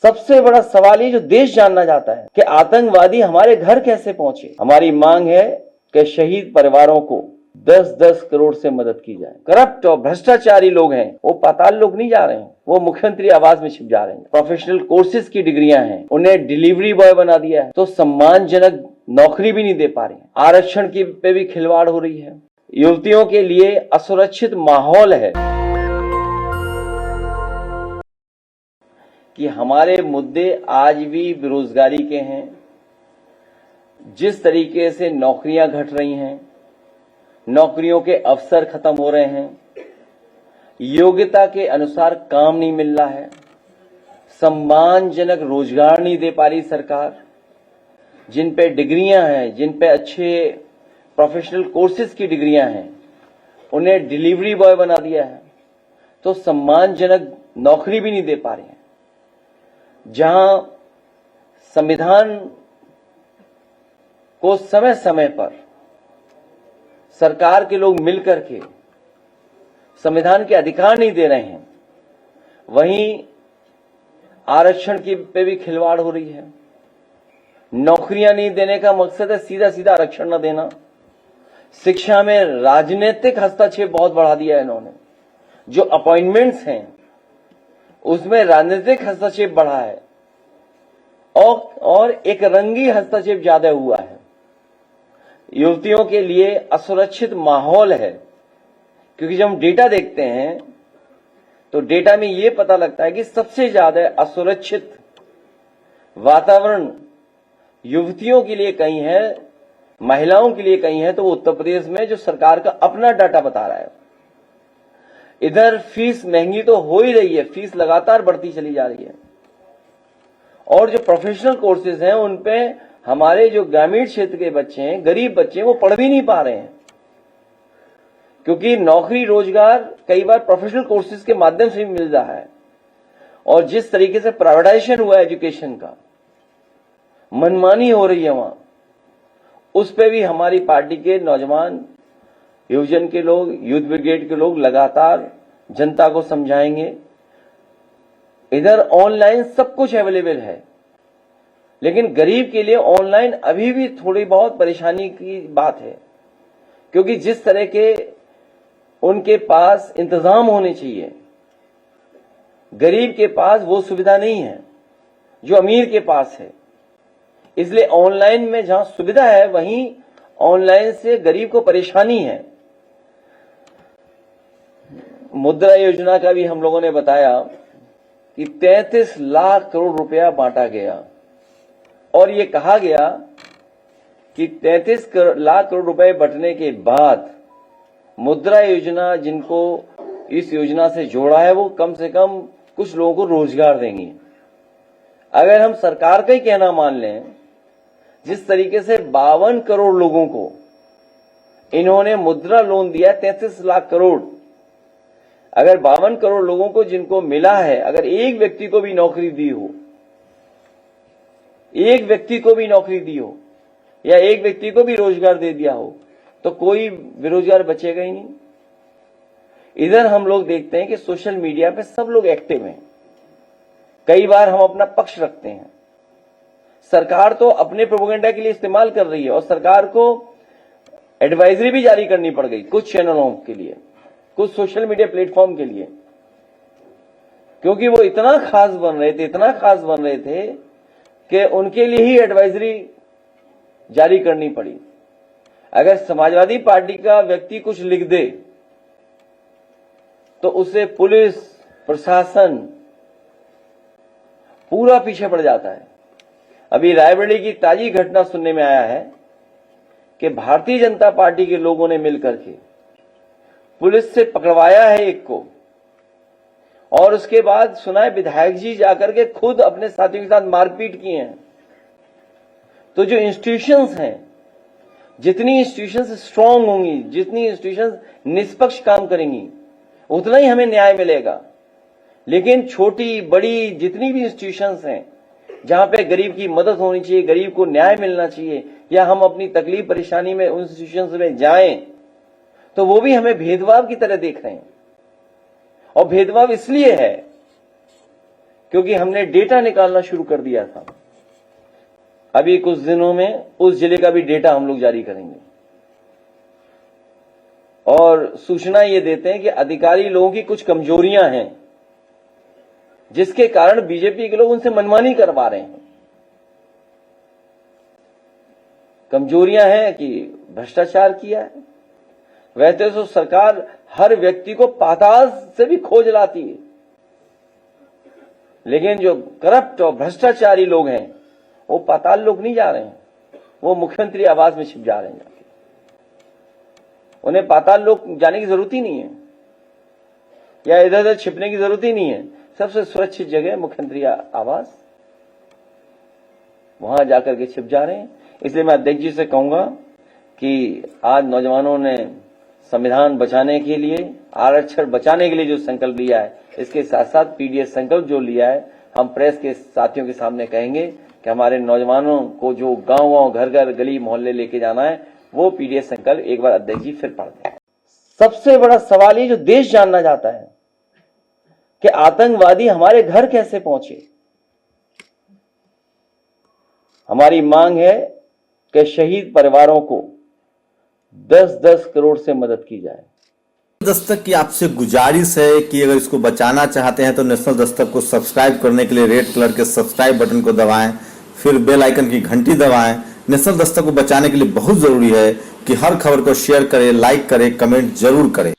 सबसे बड़ा सवाल ये जो देश जानना चाहता है कि आतंकवादी हमारे घर कैसे पहुंचे। हमारी मांग है कि शहीद परिवारों को 10-10 करोड़ से मदद की जाए। करप्ट और भ्रष्टाचारी लोग हैं, वो पाताल लोग नहीं जा रहे हैं, वो मुख्यमंत्री आवास में छिप जा रहे हैं। प्रोफेशनल कोर्सेज की डिग्रियां हैं, उन्हें डिलीवरी बॉय बना दिया है, तो सम्मानजनक नौकरी भी नहीं दे पा रहे हैं। आरक्षण की पे भी खिलवाड़ हो रही है। युवतियों के लिए असुरक्षित माहौल है कि हमारे मुद्दे आज भी बेरोजगारी के हैं। जिस तरीके से नौकरियां घट रही हैं, नौकरियों के अवसर खत्म हो रहे हैं, योग्यता के अनुसार काम नहीं मिल रहा है, सम्मानजनक रोजगार नहीं दे पा रही सरकार। जिन पे डिग्रियां हैं, जिन पे अच्छे प्रोफेशनल कोर्सेज की डिग्रियां हैं, उन्हें डिलीवरी बॉय बना दिया है, तो सम्मानजनक नौकरी भी नहीं दे पा रहे हैं। जहां संविधान को समय समय पर सरकार के लोग मिलकर के संविधान के अधिकार नहीं दे रहे हैं, वहीं आरक्षण की पे भी खिलवाड़ हो रही है। नौकरियां नहीं देने का मकसद है सीधा सीधा आरक्षण न देना। शिक्षा में राजनीतिक हस्तक्षेप बहुत बढ़ा दिया है इन्होंने। जो अपॉइंटमेंट्स हैं उसमें राजनीतिक हस्तक्षेप बढ़ा है और एक रंगी हस्तक्षेप ज्यादा हुआ है। युवतियों के लिए असुरक्षित माहौल है, क्योंकि जब हम डेटा देखते हैं तो डेटा में यह पता लगता है कि सबसे ज्यादा असुरक्षित वातावरण युवतियों के लिए कहीं है, महिलाओं के लिए कहीं है, तो वो उत्तर प्रदेश में जो सरकार का अपना डाटा बता रहा है। इधर फीस महंगी तो हो ही रही है, फीस लगातार बढ़ती चली जा रही है, और जो प्रोफेशनल कोर्सेज हैं उन पे हमारे जो ग्रामीण क्षेत्र के बच्चे हैं, गरीब बच्चे हैं, वो पढ़ भी नहीं पा रहे हैं, क्योंकि नौकरी रोजगार कई बार प्रोफेशनल कोर्सेज के माध्यम से भी मिल रहा है। और जिस तरीके से प्राइवेटाइजेशन हुआ एजुकेशन का, मनमानी हो रही है वहां, उस पे भी हमारी पार्टी के नौजवान, युवजन के लोग, यूथ ब्रिगेड के लोग लगातार जनता को समझाएंगे। इधर ऑनलाइन सब कुछ अवेलेबल है, लेकिन गरीब के लिए ऑनलाइन अभी भी थोड़ी बहुत परेशानी की बात है, क्योंकि जिस तरह के उनके पास इंतजाम होने चाहिए, गरीब के पास वो सुविधा नहीं है जो अमीर के पास है। इसलिए ऑनलाइन में जहां सुविधा है, वहीं ऑनलाइन से गरीब को परेशानी है। मुद्रा योजना का भी हम लोगों ने बताया कि 33 लाख करोड़ रुपया बांटा गया, और ये कहा गया कि 33 लाख करोड़ रुपए बंटने के बाद मुद्रा योजना, जिनको इस योजना से जोड़ा है, वो कम से कम कुछ लोगों को रोजगार देंगी। अगर हम सरकार का ही कहना मान लें, जिस तरीके से 52 करोड़ लोगों को इन्होंने मुद्रा लोन दिया, 33 लाख करोड़, अगर 52 करोड़ लोगों को जिनको मिला है, अगर एक व्यक्ति को भी नौकरी दी हो, एक व्यक्ति को भी नौकरी दी हो, या एक व्यक्ति को भी रोजगार दे दिया हो, तो कोई बेरोजगार बचेगा ही नहीं। इधर हम लोग देखते हैं कि सोशल मीडिया पे सब लोग एक्टिव हैं। कई बार हम अपना पक्ष रखते हैं, सरकार तो अपने प्रोपेगेंडा के लिए इस्तेमाल कर रही है, और सरकार को एडवाइजरी भी जारी करनी पड़ गई कुछ चैनलों के लिए, कुछ सोशल मीडिया प्लेटफॉर्म के लिए, क्योंकि वो इतना खास बन रहे थे कि उनके लिए ही एडवाइजरी जारी करनी पड़ी। अगर समाजवादी पार्टी का व्यक्ति कुछ लिख दे तो उसे पुलिस प्रशासन पूरा पीछे पड़ जाता है। अभी रायबरेली की ताजी घटना सुनने में आया है कि भारतीय जनता पार्टी के लोगों ने मिलकर के पुलिस से पकड़वाया है एक को, और उसके बाद सुना है विधायक जी जाकर के खुद अपने साथियों के साथ मारपीट किए हैं। तो जो इंस्टीट्यूशंस हैं, जितनी इंस्टीट्यूशंस स्ट्रांग होंगी, जितनी इंस्टीट्यूशंस निष्पक्ष काम करेंगी, उतना ही हमें न्याय मिलेगा। लेकिन छोटी बड़ी जितनी भी इंस्टीट्यूशंस हैं, जहां पे गरीब की मदद होनी चाहिए, गरीब को न्याय मिलना चाहिए, या हम अपनी तकलीफ परेशानी में उन इंस्टीट्यूशंस में जाएं, तो वो भी हमें भेदभाव की तरह देख रहे हैं। और भेदभाव इसलिए है क्योंकि हमने डेटा निकालना शुरू कर दिया था। अभी कुछ दिनों में उस जिले का भी डेटा हम लोग जारी करेंगे और सूचना ये देते हैं कि अधिकारी लोगों की कुछ कमजोरियां हैं, जिसके कारण बीजेपी के लोग उनसे मनमानी करवा रहे हैं। कमजोरियां हैं कि भ्रष्टाचार किया है। वैसे तो सरकार हर व्यक्ति को पाताल से भी खोज लाती है, लेकिन जो करप्ट और भ्रष्टाचारी लोग हैं वो पाताल लोग नहीं जा रहे हैं, वो मुख्यमंत्री आवास में छिप जा रहे हैं। उन्हें पाताल लोक जाने की जरूरत ही नहीं है या इधर उधर छिपने की जरूरत ही नहीं है। सबसे सुरक्षित जगह मुख्यमंत्री आवास, वहां जाकर के छिप जा रहे हैं। इसलिए मैं अध्यक्ष जी से कहूंगा कि आज नौजवानों ने संविधान बचाने के लिए, आरक्षण बचाने के लिए जो संकल्प लिया है, इसके साथ साथ पीडीएस संकल्प जो लिया है, हम प्रेस के साथियों के सामने कहेंगे कि हमारे नौजवानों को जो गांव-गांव, घर-घर, गली मोहल्ले लेके जाना है, वो पीडीएस संकल्प एक बार अध्यक्ष जी फिर पढ़ दें। सबसे बड़ा सवाल ये जो देश जानना चाहता है कि आतंकवादी हमारे घर कैसे पहुंचे। हमारी मांग है कि शहीद परिवारों को 10-10 करोड़ से मदद की जाए। दस्तक की आपसे गुजारिश है कि अगर इसको बचाना चाहते हैं तो नेशनल दस्तक को सब्सक्राइब करने के लिए रेड कलर के सब्सक्राइब बटन को दबाएं, फिर बेल आइकन की घंटी दबाएं। नेशनल दस्तक को बचाने के लिए बहुत जरूरी है कि हर खबर को शेयर करें, लाइक करें, कमेंट जरूर करें।